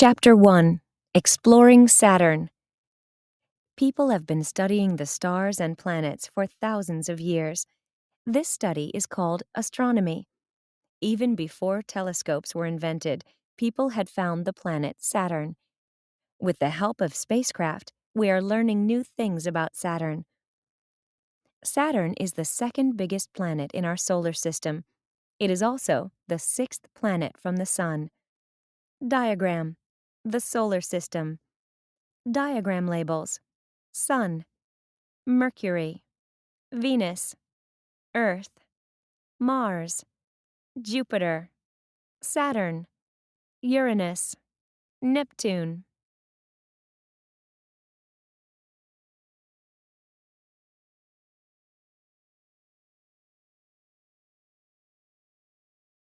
Chapter 1: Exploring Saturn. People have been studying the stars and planets for thousands of years. This study is called astronomy. Even before telescopes were invented, people had found the planet Saturn. With the help of spacecraft, we are learning new things about Saturn. Saturn is the second biggest planet in our solar system. It is also the sixth planet from the Sun. Diagram: the solar system. Diagram labels: Sun, Mercury, Venus, Earth, Mars, Jupiter, Saturn, Uranus, Neptune.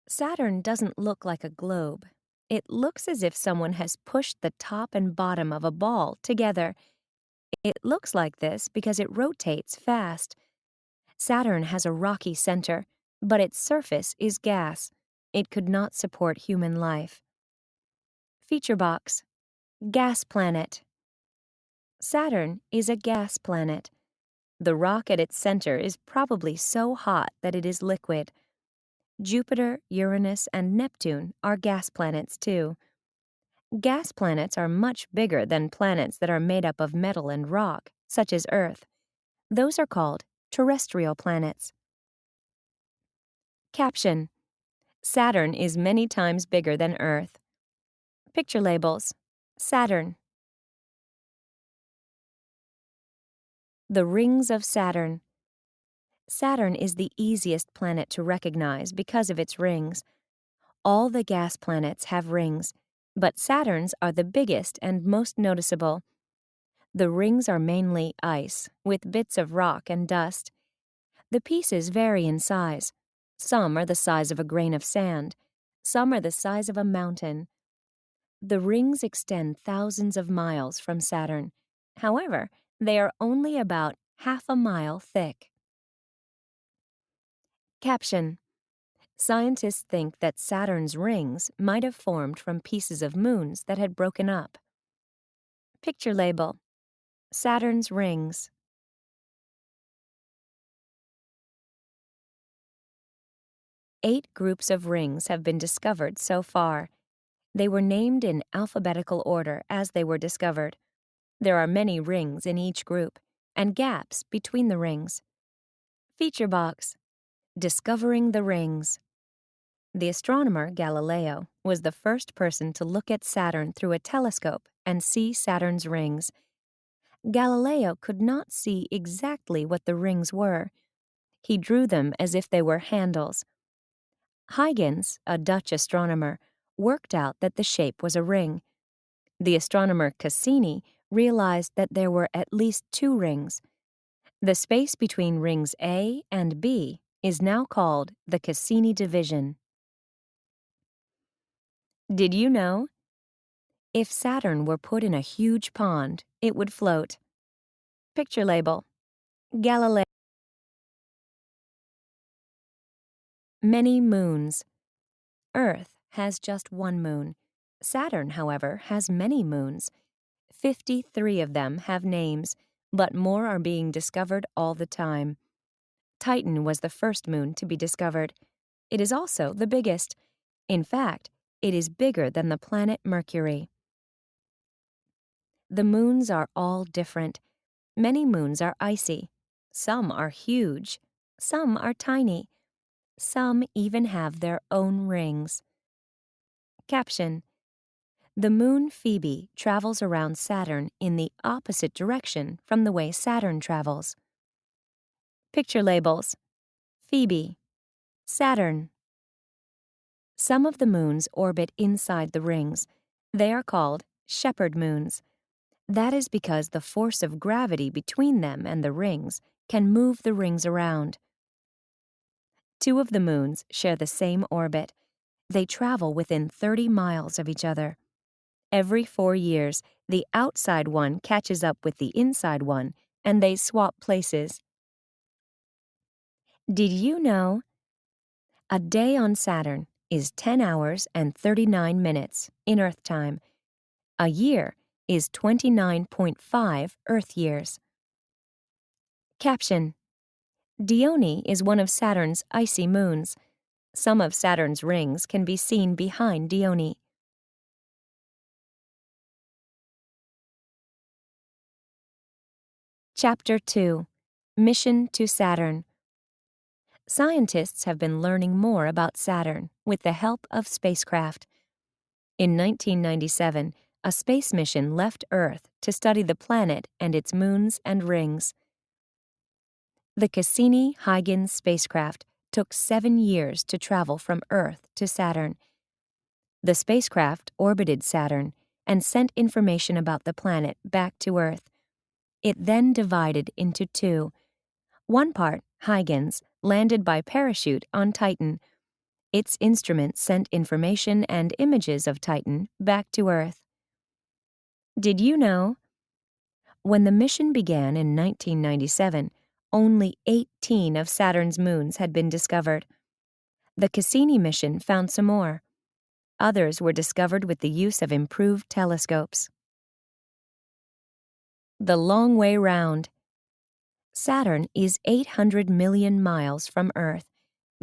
Saturn doesn't look like a globe. It looks as if someone has pushed the top and bottom of a ball together. It looks like this because it rotates fast. Saturn has a rocky center, but its surface is gas. It could not support human life. Feature box: gas planet. Saturn is a gas planet. The rock at its center is probably so hot that it is liquid. Jupiter, Uranus, and Neptune are gas planets too. Gas planets are much bigger than planets that are made up of metal and rock, such as Earth. Those are called terrestrial planets. Caption: Saturn is many times bigger than Earth. Picture labels: Saturn. The rings of Saturn. Saturn is the easiest planet to recognize because of its rings. All the gas planets have rings, but Saturn's are the biggest and most noticeable. The rings are mainly ice, with bits of rock and dust. The pieces vary in size. Some are the size of a grain of sand. Some are the size of a mountain. The rings extend thousands of miles from Saturn. However, they are only about half a mile thick. Caption: Scientists think that Saturn's rings might have formed from pieces of moons that had broken up. Picture label: Saturn's rings. Eight groups of rings have been discovered so far. They were named in alphabetical order as they were discovered. There are many rings in each group, and gaps between the rings. Feature box: Discovering the rings. The astronomer Galileo was the first person to look at Saturn through a telescope and see Saturn's rings. Galileo could not see exactly what the rings were. He drew them as if they were handles. Huygens, a Dutch astronomer, worked out that the shape was a ring. The astronomer Cassini realized that there were at least two rings. The space between rings A and B is now called the Cassini division. Did you know? If Saturn were put in a huge pond, it would float. Picture label: Galileo. Many moons. Earth has just one moon. Saturn, however, has many moons. 53 of them have names, but more are being discovered all the time. Titan was the first moon to be discovered. It is also the biggest. In fact, it is bigger than the planet Mercury. The moons are all different. Many moons are icy. Some are huge. Some are tiny. Some even have their own rings. Caption: The moon Phoebe travels around Saturn in the opposite direction from the way Saturn travels. Picture labels: Phoebe, Saturn. Some of the moons orbit inside the rings. They are called shepherd moons. That is because the force of gravity between them and the rings can move the rings around. Two of the moons share the same orbit. They travel within 30 miles of each other. Every 4 years, the outside one catches up with the inside one, and they swap places. Did you know? A day on Saturn is 10 hours and 39 minutes in Earth time. A year is 29.5 Earth years. Caption: Dione is one of Saturn's icy moons. Some of Saturn's rings can be seen behind Dione. Chapter 2: Mission to Saturn. Scientists have been learning more about Saturn with the help of spacecraft. In 1997, a space mission left Earth to study the planet and its moons and rings. The Cassini-Huygens spacecraft took 7 years to travel from Earth to Saturn. The spacecraft orbited Saturn and sent information about the planet back to Earth. It then divided into two. One part, Huygens, landed by parachute on Titan. Its instruments sent information and images of Titan back to Earth. Did you know? When the mission began in 1997, only 18 of Saturn's moons had been discovered. The Cassini mission found some more. Others were discovered with the use of improved telescopes. The long way round. Saturn is 800 million miles from Earth,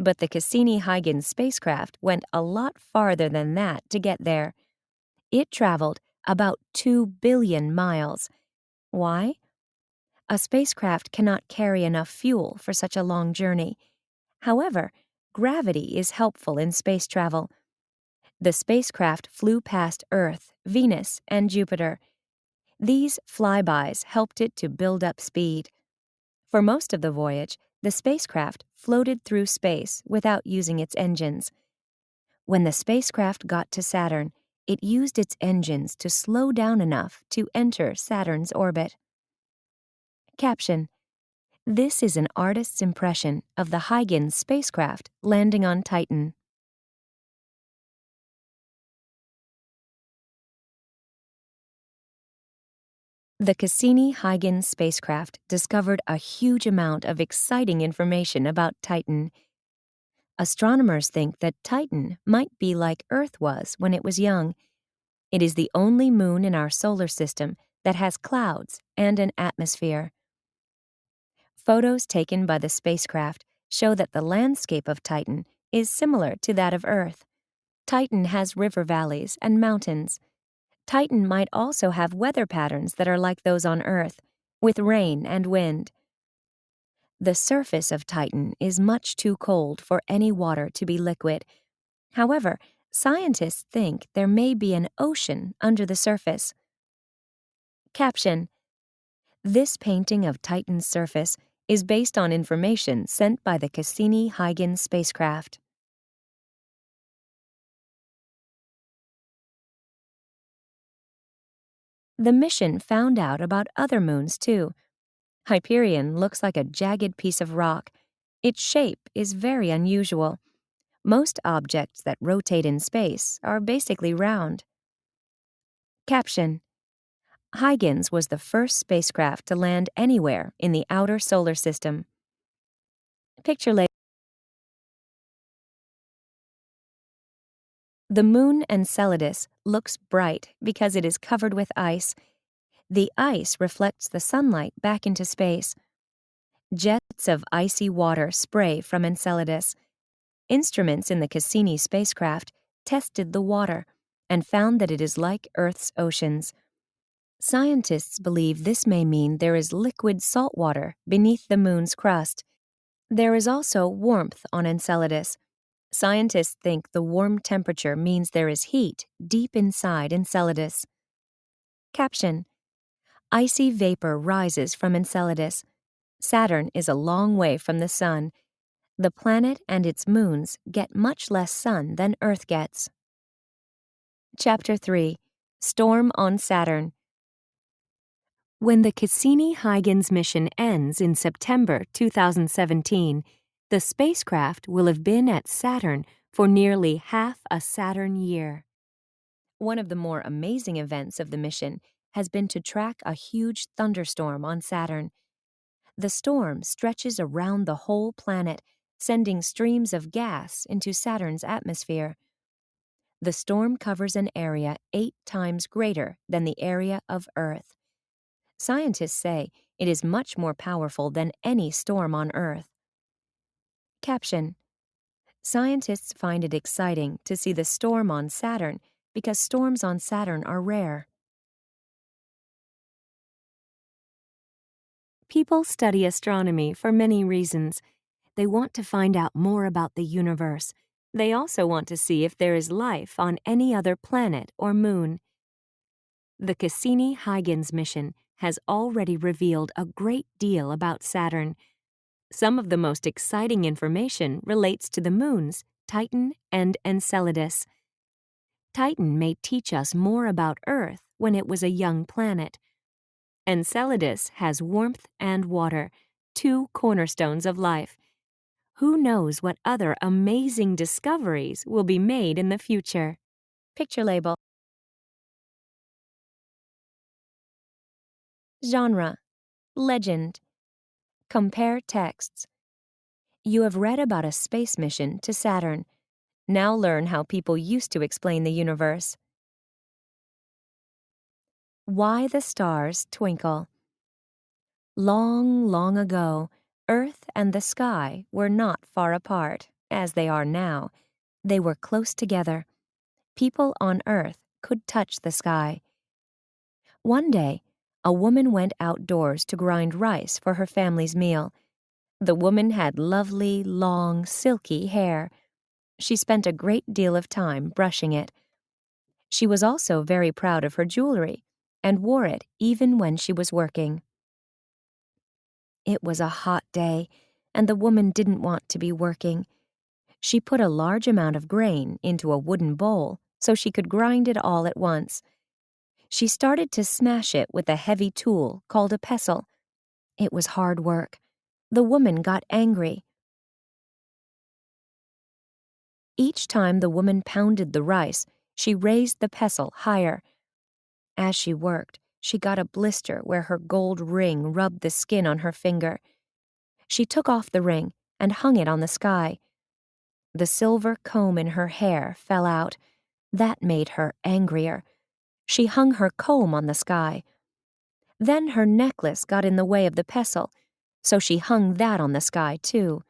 but the Cassini-Huygens spacecraft went a lot farther than that to get there. It traveled about 2 billion miles. Why? A spacecraft cannot carry enough fuel for such a long journey. However, gravity is helpful in space travel. The spacecraft flew past Earth, Venus, and Jupiter. These flybys helped it to build up speed. For most of the voyage, the spacecraft floated through space without using its engines. When the spacecraft got to Saturn, it used its engines to slow down enough to enter Saturn's orbit. Caption: This is an artist's impression of the Huygens spacecraft landing on Titan. The Cassini-Huygens spacecraft discovered a huge amount of exciting information about Titan. Astronomers think that Titan might be like Earth was when it was young. It is the only moon in our solar system that has clouds and an atmosphere. Photos taken by the spacecraft show that the landscape of Titan is similar to that of Earth. Titan has river valleys and mountains. Titan might also have weather patterns that are like those on Earth, with rain and wind. The surface of Titan is much too cold for any water to be liquid. However, scientists think there may be an ocean under the surface. Caption: This painting of Titan's surface is based on information sent by the Cassini-Huygens spacecraft. The mission found out about other moons, too. Hyperion looks like a jagged piece of rock. Its shape is very unusual. Most objects that rotate in space are basically round. Caption: Huygens was the first spacecraft to land anywhere in the outer solar system. Picture later. The moon Enceladus looks bright because it is covered with ice. The ice reflects the sunlight back into space. Jets of icy water spray from Enceladus. Instruments in the Cassini spacecraft tested the water and found that it is like Earth's oceans. Scientists believe this may mean there is liquid salt water beneath the moon's crust. There is also warmth on Enceladus. Scientists think the warm temperature means there is heat deep inside Enceladus. Caption: Icy vapor rises from Enceladus. Saturn is a long way from the sun. The planet and its moons get much less sun than Earth gets. Chapter 3: Storm on Saturn. When the Cassini-Huygens mission ends in September 2017, the spacecraft will have been at Saturn for nearly half a Saturn year. One of the more amazing events of the mission has been to track a huge thunderstorm on Saturn. The storm stretches around the whole planet, sending streams of gas into Saturn's atmosphere. The storm covers an area 8 times greater than the area of Earth. Scientists say it is much more powerful than any storm on Earth. Caption: Scientists find it exciting to see the storm on Saturn because storms on Saturn are rare. People study astronomy for many reasons. They want to find out more about the universe. They also want to see if there is life on any other planet or moon. The Cassini-Huygens mission has already revealed a great deal about Saturn. Some of the most exciting information relates to the moons, Titan and Enceladus. Titan may teach us more about Earth when it was a young planet. Enceladus has warmth and water, 2 cornerstones of life. Who knows what other amazing discoveries will be made in the future? Picture label. Genre: Legend. Compare texts. You have read about a space mission to Saturn. Now learn how people used to explain the universe. Why the stars twinkle. Long, long ago, Earth and the sky were not far apart, as they are now. They were close together. People on Earth could touch the sky. One day, a woman went outdoors to grind rice for her family's meal. The woman had lovely, long, silky hair. She spent a great deal of time brushing it. She was also very proud of her jewelry and wore it even when she was working. It was a hot day, and the woman didn't want to be working. She put a large amount of grain into a wooden bowl so she could grind it all at once. She started to smash it with a heavy tool called a pestle. It was hard work. The woman got angry. Each time the woman pounded the rice, she raised the pestle higher. As she worked, she got a blister where her gold ring rubbed the skin on her finger. She took off the ring and hung it on the sky. The silver comb in her hair fell out. That made her angrier. She hung her comb on the sky. Then her necklace got in the way of the pestle, so she hung that on the sky too.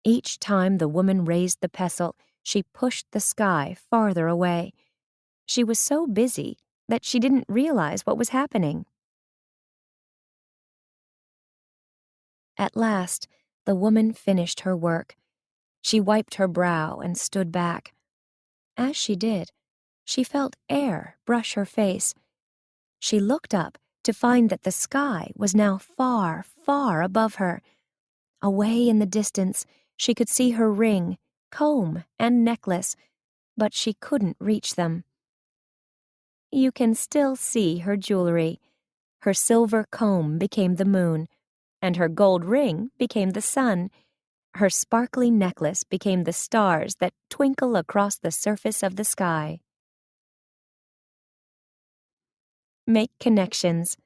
Each time the woman raised the pestle, she pushed the sky farther away. She was so busy that she didn't realize what was happening. At last, the woman finished her work. She wiped her brow and stood back. As she did, she felt air brush her face. She looked up to find that the sky was now far, far above her. Away in the distance, she could see her ring, comb, and necklace, but she couldn't reach them. You can still see her jewelry. Her silver comb became the moon, and her gold ring became the sun. Her sparkly necklace became the stars that twinkle across the surface of the sky. Make connections.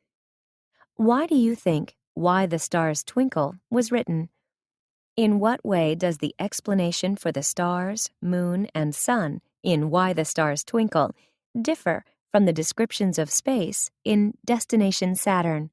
Why do you think "Why the Stars Twinkle" was written? In what way does the explanation for the stars, moon, and sun in Why the Stars Twinkle differ from the descriptions of space in Destination Saturn?